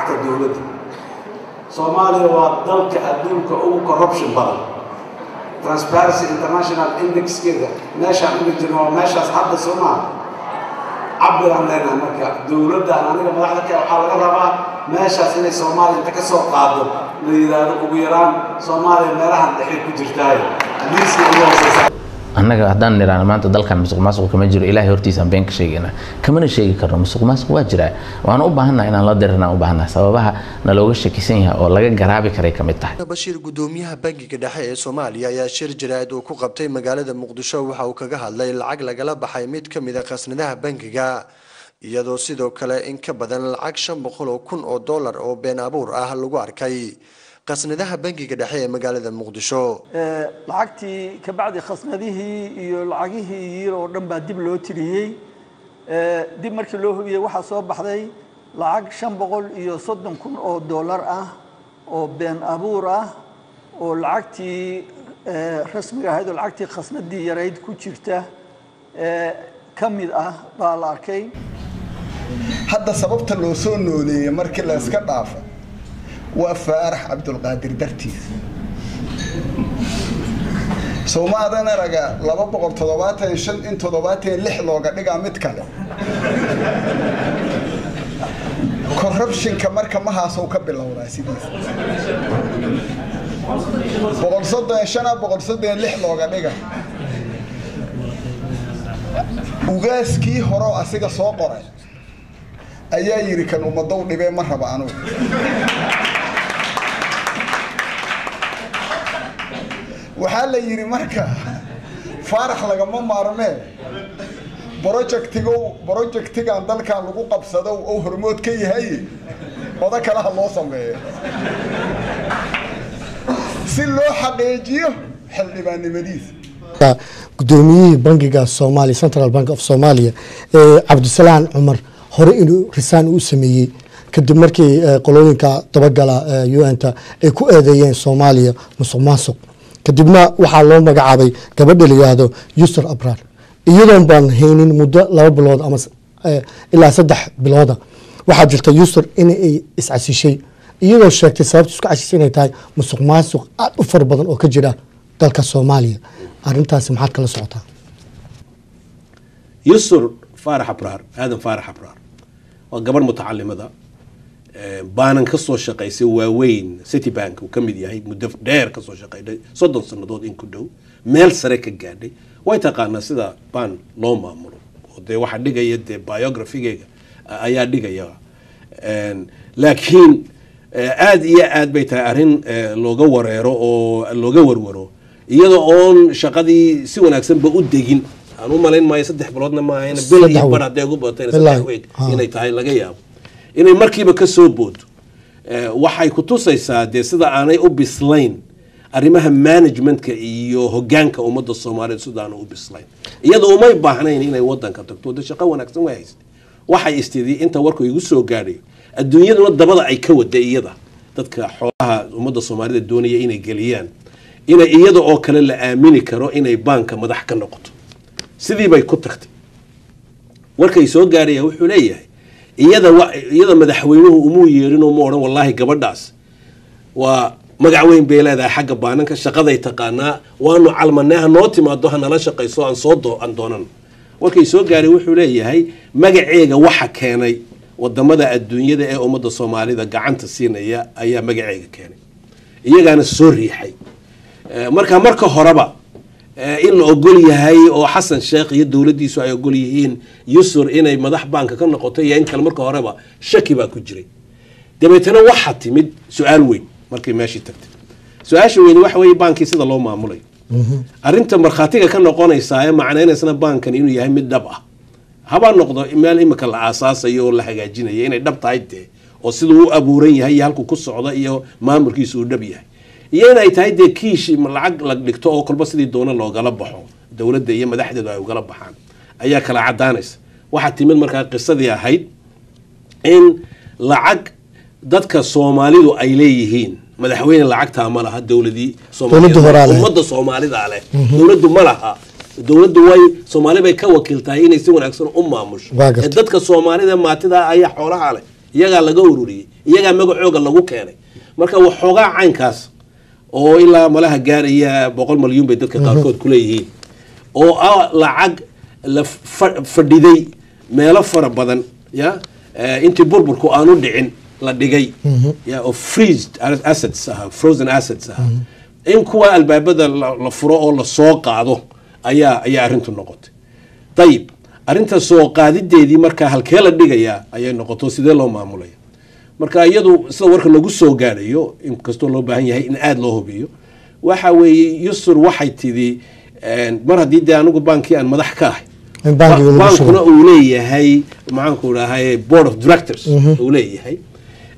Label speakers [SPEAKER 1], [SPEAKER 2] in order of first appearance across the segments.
[SPEAKER 1] الدولة Somalia waa dalka adduunka ugu corruption badan Transparency International Index keeda meeshaan ugu jirno waa meeshaas hadda Soomaaliya cabiraan leenahay marka dawladda aniga madaxda ka waxaa laga rabaa meeshaas inay Soomaaliya inta ka soo qaado la yiraahdo ugu yaraan Soomaaliya meelahan dhexe ku jirtay liiska ugu hooseeya
[SPEAKER 2] annaga haddaan niraano maanta dalkan musuqmaasuq kama jiro ilaahay hortiisa aan been ka sheegayna kamana sheegi karno musuqmaasuq waa jira waan u baahanahay inaan la dirnaa u baahanahay sababaha nalooga shakisan yahay oo laga garaabi karay kamid tahay
[SPEAKER 3] Bashiir gudoomiyaha bangiga dhexe ee Soomaaliya ayaa shir jiraad uu ku qabtay magaalada Muqdisho waxa uu kaga hadlay lacag lagala baxay mid kamid ah qasnadaha bangiga iyadoo sidoo kale in ka badan lacag 500,000 oo dollar oo been abuur ah lagu arkay qasnadaha bangiga dhexe ee magaalada Muqdisho
[SPEAKER 4] lacagtii ka bacdi qasnadihii iyo lacagihii oo dhan baa dib loo tiriyay dib markii loo hubiyay waxa soo baxday lacag 530,000 oo dollar ah oo been abuur ah oo lacagtii rasmiga ahayd oo lacagtii qasnadii yareyd ku jirta kamid ah baa la arkay
[SPEAKER 5] hadda sababta loo soo nooleeyay markii la iska dhaafay وفارح عبد القادر درتيس سوما أنا رجع لبا بقول تضباطين شن إن تضباطين لح لوجا نجا متكلم corruption كمر كمها سوق بالله سيدي بقول صدق شنا بقول صدق لح لوجا نجا وجاسكي هراء أسيق سوقره أيا يركن ومضوا نبي مرحبا عنو waxaa la yiri marka faarax lagama maarmee projectigan dalkan lagu qabsado oo hormood ka yahay wada kala loo sameeyo si loo xaqiijiyo xildhibaannimadiisa
[SPEAKER 6] gudoomiyaha bangiga Soomaaliya Central Bank of Somalia Cabdisalaan Cumar hore inuu risaan u sameeyay kadib markii qolooyinka tabagala UN-ta ay ku eedeeyeen Soomaaliya musuqmaasuq kadibna waxaa loo magacaabay gabadha la yiraahdo Yusr Abrar iyadoon baan haynin muddo 2 bilood ama ilaa 3 bilood waxaa jirta Yusr in ay iscasishay iyadoo sheegtay sababta isku casisay inay tahay musuqmaasuq aad u far badan oo ka jira dalka Soomaaliya arintaas maxaad kala socotaa
[SPEAKER 7] Yusr Faarax Abrar aadan Faarax Abrar waa gabar mutacallimada baanan ka soo shaqaysay waaweyn Citibank uu kamid yahay muddo dheer ka soo shaqaysay 30 sanadood in ku dhow meel sare ka gaadhay way taqaanaa sida baan loo maamulo oo de waxa dhigaya de biography-geega ayaa dhigaya laakiin aad iyo aad bay tahay arin looga wareero oo looga warwaro iyadoo oon shaqadii si wanaagsan ba u degin aan u malayn maayo 3 biloodna ma ahayna bil iyo bar haday ugu bateen 3 week inay tahay laga yaabo inay markiiba ka soo boodo waxay ku tusaysaa de sida aanay u bislayn arrimaha managementka iyo hoggaanka ummadda Soomaaliyeed sidaan u bislayn iyadoo uma baahnayn inay wadanka tagto de shaqo wanaagsan way haysay waxay isteedii inta warku igu soo gaadhay adduunyaduna dabada ay ka waday iyada dadka xoolaha ummadda Soomaaliyeed doonaya inay galiyaan inay iyada oo kale la aamini karo inay banka madax ka noqoto sidii bay ku tagtay warkay soo gaadhay wuxuu leeyahay iyada madaxweynuhu umuu yeerin oo ma oran wallahi gabadhaas waa magac weyn bay leedahay xagga baananka shaqaday taqaanaa waanu calmanaha noo timaado hanala shaqayso aan doonan warkay soo gaaray wuxuu leeyahay magaceega waxa keenay wadamada adduunyada ee ummadda Soomaalida gacanta siinaya ayaa magaceega keenay iyagaana soo riixay marka horeba in la ogol yahay oo Xasan Sheekh iyo dawladdiisu ay ogol yihiin Yusr inay madax banka ka noqoto iyo in kale marka horeba shaki baa ku jiray dabeetana waxa timid su'aal weyn markay meeshii tagtay su'aasha weyn waxa weey bankii sida loo maamulay arinta marxaatiga ka noqonaysa ay macnaynaysa bankan inuu yahay mid dhab ah haba noqdo meel imika la aasaasay oo la hagaajinay inay dhab tahay oo sidoo uu abuuran yahay halku ku socdo iyo maamulkiisu uu dhab yahay iyana ay tahay de kiishi lacag la dhigto oo kolba sidii doona loogala baxo dawladda iyo madaxdeedu ay ugala baxaan ayaa kala cadaanaysa waxa timid markaa qisadii ahayd in lacag dadka Soomaalidu ay leeyihiin madaxweyne lacagta ma laha dawladii Soomaaliyeed ummadda Soomaalida leh dawladdu ma laha dawladdu way Soomaali bay ka wakiiltahay inay si wanaagsan u maamusho dadka Soomaalida maatida ay xoolaha leh iyagaa laga ururiyey iyagaa magacooga lagu keenay marka waxoogaa caynkaas oo ilaa malaha gaaraya 100 malyan bay dadka qaarkood ku leeyihiin oo lacag la fadhiday meelo fara badan ya intii burburku aanu dhicin la dhigay ya oo freezed assets frozen assets in kuwa albaabada la furo oo la soo qaado ayaa arintu noqotay tayib arinta soo qaadideedii marka halkee la dhigaya ayay noqoto sidee loo maamulay marka iyadu sida warka lagu soo gaarayo in kasto loo baahan yahay in aad loo hubiyo waxa weeye yusur waxay tidii mar hadii anigu banki aan madax ka ahay bankuna uu leeyahay maxaanku dhahay board of directors uu leeyahay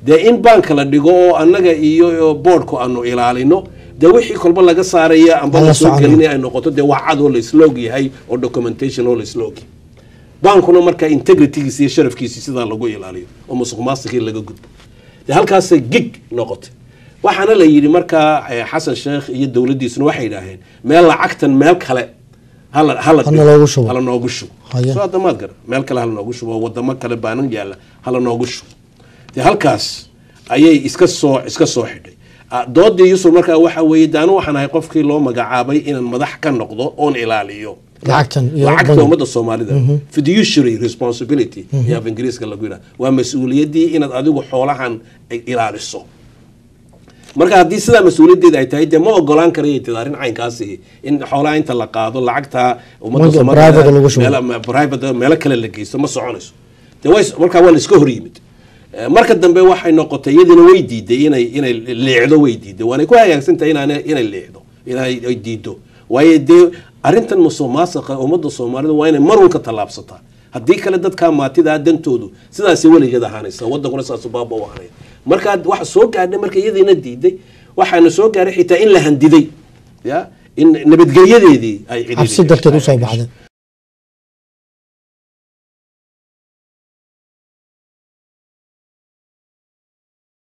[SPEAKER 7] dee in banka la dhigo oo annaga iyo boardku aanu ilaalino dee wixii kolba laga saaraya amba la soo gelinaya ay noqoto dee waa cad oo la islog yahay oo documentation oo la islog bankuna marka integritygiisa iyo sharafkiisa sidaa lagu ilaaliyo oo musuqmaasuqii laga gudbo dee halkaasay gig noqotay waxaana la yidhi markaa xasan sheekh iyo dowladdiisuna waxay yidhaaheen meel lacagtan meel kale hala noogu shubo soo hadda maad gara meel kale hala noogu shubo wadamo kale baanan yaalla hala noogu shubo dee halkaas ayay iska soo xidhay doodii yusuf markaa waxa weeye daanu waxaan ahay qofkii loo magacaabay inaan madax ka noqdo oon ilaaliyo lacagta ummadda soomaalida fiduciary responsibility yaa ingiriiska lagu yidhaha waa mas-uuliyaddii inaad adigu xoolahan ilaaliso marka haddii sidaa mas-uuliyaddeeda ay tahay dee ma ogolaan karayay tid arrin caynkaasi in xoolaha inta la qaado lacagta ummadda soomaalida private meelo kale la geysto ma soconayso dee markaa waa la iska hor yimid marka dambe waxay noqotay iyadina way diiday inay leexdo way diiday waanay ku hagaagsantahay inay leexdo inay diido waayo dee arrintan musuqmaasuqa ummadda soomaalida waa inay marun ka tallaabsataa haddii kale dadka maatida dantoodu sidaasay weligeed ahaanaysa waddankuna saas baaba u ahaanaya marka waxa soo gaadhay marka iyadiina diiday waxaana soo gaaray xitaa in la handiday ya in nabadgelyadeedii ay
[SPEAKER 6] cabsi darteed u soo baxday